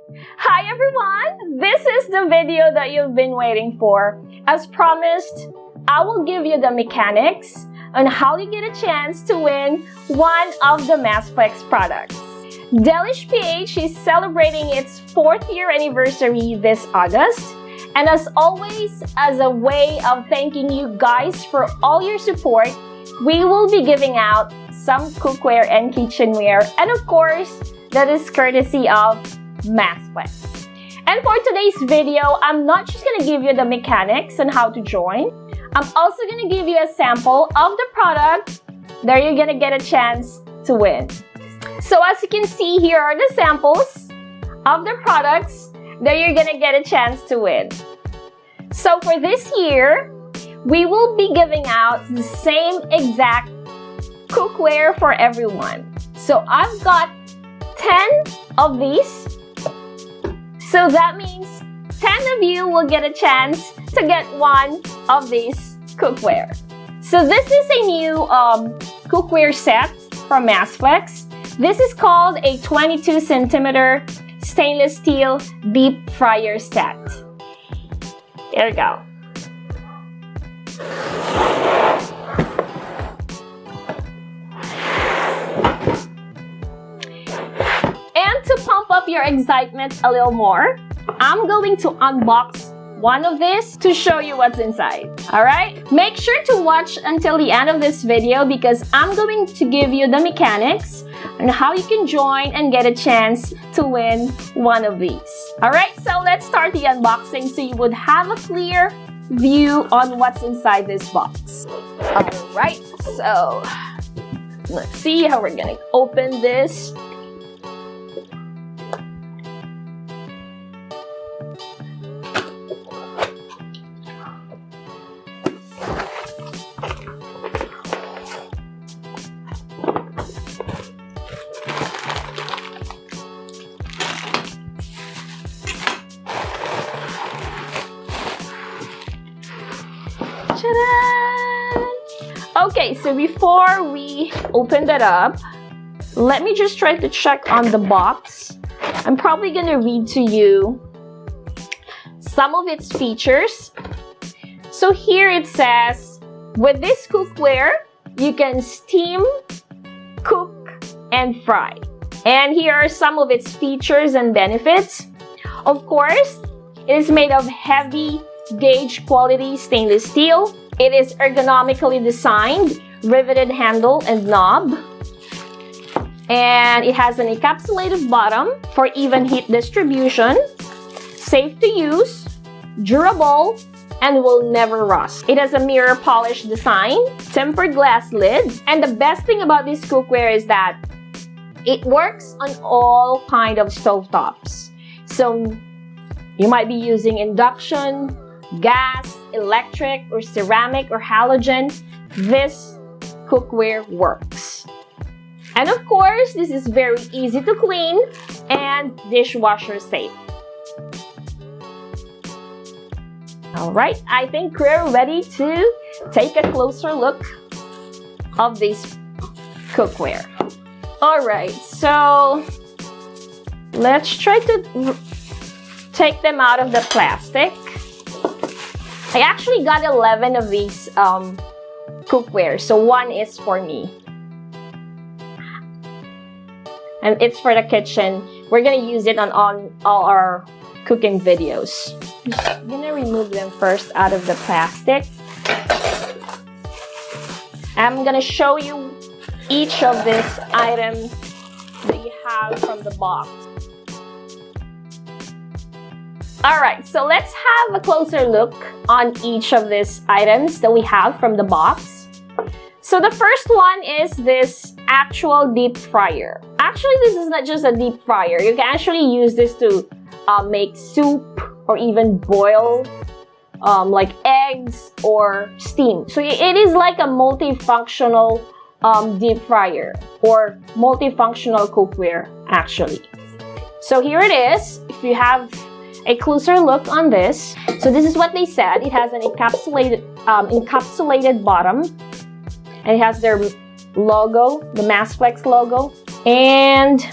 Hi everyone! This is the video that you've been waiting for. As promised, I will give you the mechanics on how you get a chance to win one of the Masflex products. Delish PH is celebrating its 4th year anniversary this August. And as always, as a way of thanking you guys for all your support, we will be giving out some cookware and kitchenware. And of course, that is courtesy of Masflex. And for today's video, I'm not just going to give you the mechanics on how to join. I'm also going to give you a sample of the product that you're going to get a chance to win. So as you can see, here are the samples of the products that you're going to get a chance to win. So for this year, we will be giving out the same exact cookware for everyone. So I've got 10 of these. So that means 10 of you will get a chance to get one of these cookware. So this is a new cookware set from Masflex. This is called a 22 centimeter stainless steel deep fryer set. Here we go. And to pump up your excitement a little more, I'm going to unbox one of these to show you what's inside. Alright? Make sure to watch until the end of this video because I'm going to give you the mechanics on how you can join and get a chance to win one of these. Alright, so let's start the unboxing so you would have a clear view on what's inside this box. Alright, so let's see how we're gonna open this. Okay, so before we open that up, let me just try to check on the box. I'm probably going to read to you some of its features. So here it says, with this cookware, you can steam, cook, and fry. And here are some of its features and benefits. Of course, it is made of heavy gauge quality stainless steel. It is ergonomically designed, riveted handle and knob. And it has an encapsulated bottom for even heat distribution, safe to use, durable, and will never rust. It has a mirror polish design, tempered glass lid, and the best thing about this cookware is that it works on all kind of stovetops. So you might be using induction, gas, electric, or ceramic, or halogen. This cookware works. And of course, this is very easy to clean and dishwasher safe. Alright, I think we're ready to take a closer look of this cookware. Alright, so let's try to take them out of the plastic. I actually got 11 of these cookware, so one is for me. And it's for the kitchen. We're gonna use it on all our cooking videos. I'm gonna remove them first out of the plastic. I'm gonna show you each of these items that you have from the box. Alright, so let's have a closer look on each of these items that we have from the box. So the first one is this actual deep fryer. Actually, this is not just a deep fryer. You can actually use this to make soup or even boil like eggs or steam. So it is like a multifunctional deep fryer or multifunctional cookware actually. So here it is. If you have a closer look on this. So this is what they said. It has an encapsulated bottom. And it has their logo, the Masflex logo. And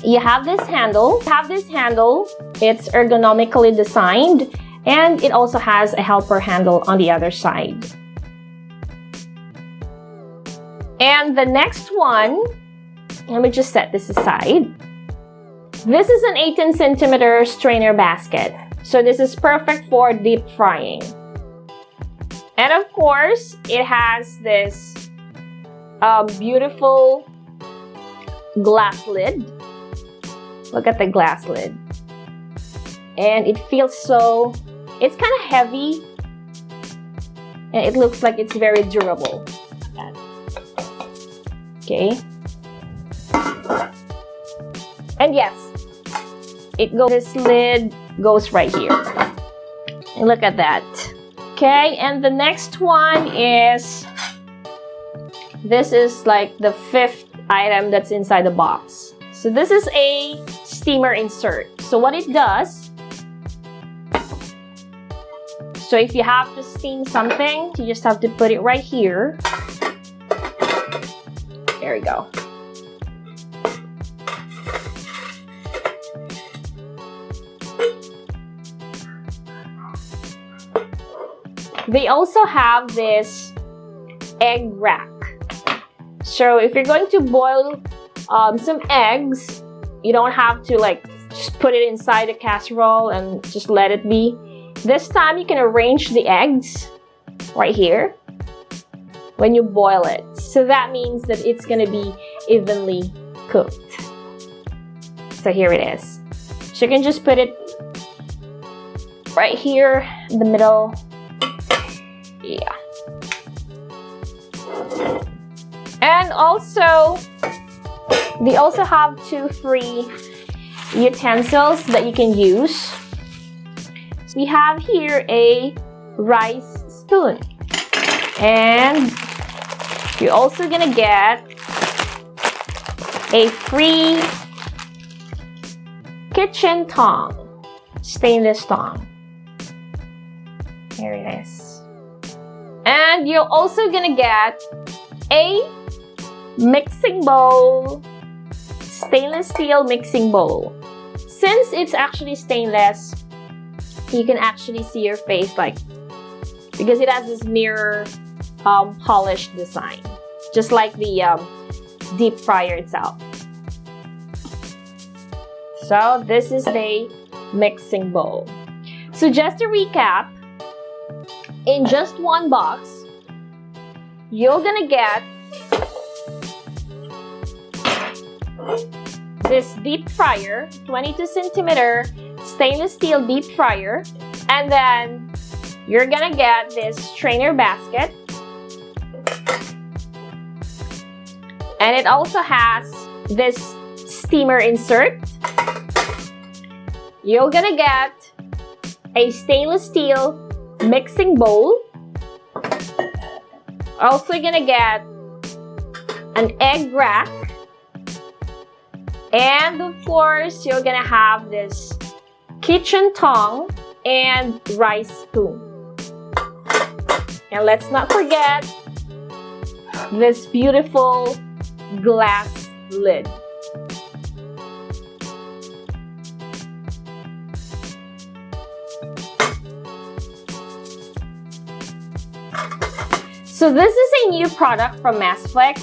you have this handle. It's ergonomically designed, and it also has a helper handle on the other side. And the next one, let me just set this aside. This is an 18-centimeter strainer basket. So this is perfect for deep frying. And of course, it has this beautiful glass lid. Look at the glass lid. And it feels so, it's kind of heavy. And it looks like it's very durable. Okay. And yes, this lid goes right here. And look at that. Okay, and the next one is, this is like the 5th item that's inside the box. So this is a steamer insert. So what it does, so if you have to steam something, you just have to put it right here. There we go. They also have this egg rack. So if you're going to boil some eggs, you don't have to like just put it inside a casserole and just let it be. This time you can arrange the eggs right here when you boil it. So that means that it's gonna be evenly cooked. So here it is. So you can just put it right here in the middle. Yeah. And also, they also have 2 free utensils that you can use. So we have here a rice spoon. And you're also gonna get a free kitchen tongue, stainless tongue. Here it is. And you're also gonna get a mixing bowl, stainless steel mixing bowl. Since it's actually stainless, you can actually see your face like, because it has this mirror polished design, just like the deep fryer itself. So this is the mixing bowl. So just to recap, in just one box, you're gonna get this deep fryer, 22-centimeter stainless steel deep fryer, and then you're gonna get this strainer basket, and it also has this steamer insert. You're gonna get a stainless steel mixing bowl. Also gonna get an egg rack, and of course you're gonna have this kitchen tongue and rice spoon. And let's not forget this beautiful glass lid. So this is a new product from Masflex,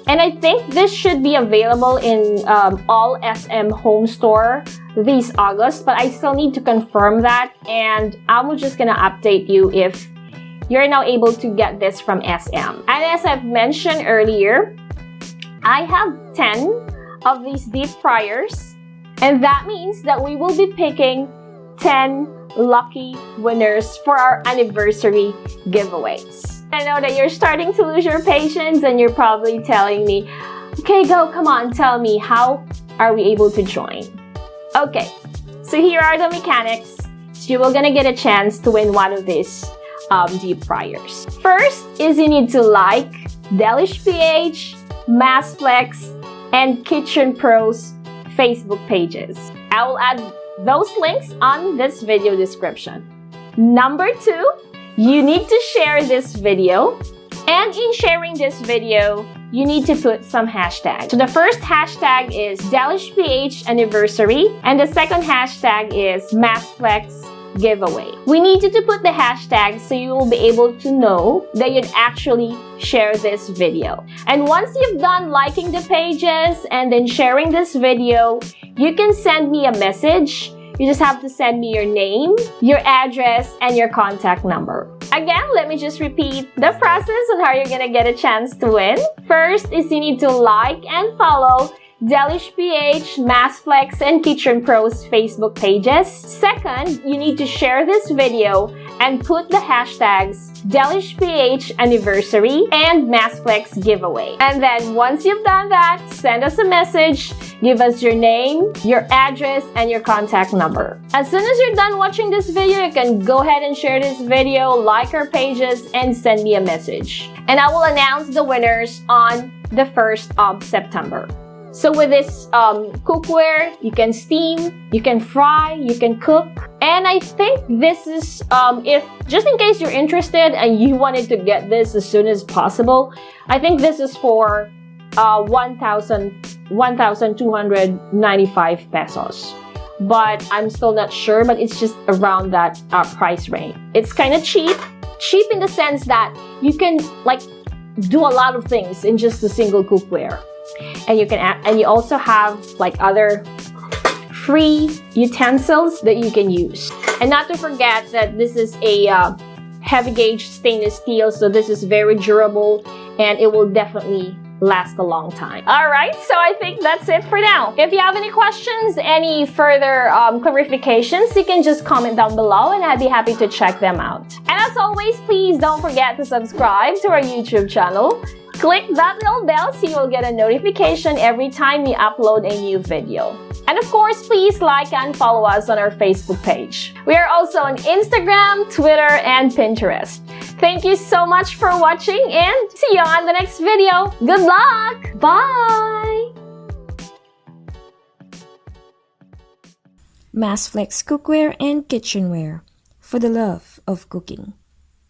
and I think this should be available in all SM home store this August, but I still need to confirm that, and I'm just gonna update you if you're now able to get this from SM. And as I've mentioned earlier, I have 10 of these deep fryers, and that means that we will be picking 10 lucky winners for our anniversary giveaways. I know that you're starting to lose your patience and you're probably telling me, okay, come on, tell me, how are we able to join? Okay, so here are the mechanics. So you're gonna get a chance to win one of these deep fryers. First is you need to like Delish PH, Masflex, and Kitchen Pros Facebook pages. I will add those links on this video description. Number 2, you need to share this video, and in sharing this video, you need to put some hashtags. So the first hashtag is DelishPHanniversary, and the second hashtag is Masflexgiveaway. We need you to put the hashtag so you will be able to know that you'd actually share this video. And once you've done liking the pages and then sharing this video, you can send me a message. You just have to send me your name, your address, and your contact number. Again, let me just repeat the process on how you're gonna get a chance to win. First is you need to like and follow Delish PH, Masflex, and Kitchen Pros Facebook pages. Second, you need to share this video and put the hashtags DelishPHanniversary and Masflexgiveaway. And then once you've done that, send us a message, give us your name, your address, and your contact number. As soon as you're done watching this video, you can go ahead and share this video, like our pages, and send me a message. And I will announce the winners on the 1st of September. So with this cookware, you can steam, you can fry, you can cook. And I think this is, if just in case you're interested and you wanted to get this as soon as possible, I think this is for 1,295 pesos. But I'm still not sure, but it's just around that price range. It's kind of cheap in the sense that you can like do a lot of things in just a single cookware. And you can and you also have like other free utensils that you can use. And not to forget that this is a heavy gauge stainless steel, so this is very durable and it will definitely last a long time. Alright, so I think that's it for now. If you have any questions, any further clarifications, you can just comment down below and I'd be happy to check them out. And as always, please don't forget to subscribe to our YouTube channel. Click that little bell so you'll get a notification every time we upload a new video. And of course, please like and follow us on our Facebook page. We are also on Instagram, Twitter, and Pinterest. Thank you so much for watching and see you on the next video. Good luck! Bye! Masflex cookware and kitchenware for the love of cooking.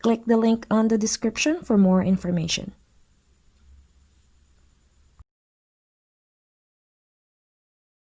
Click the link on the description for more information.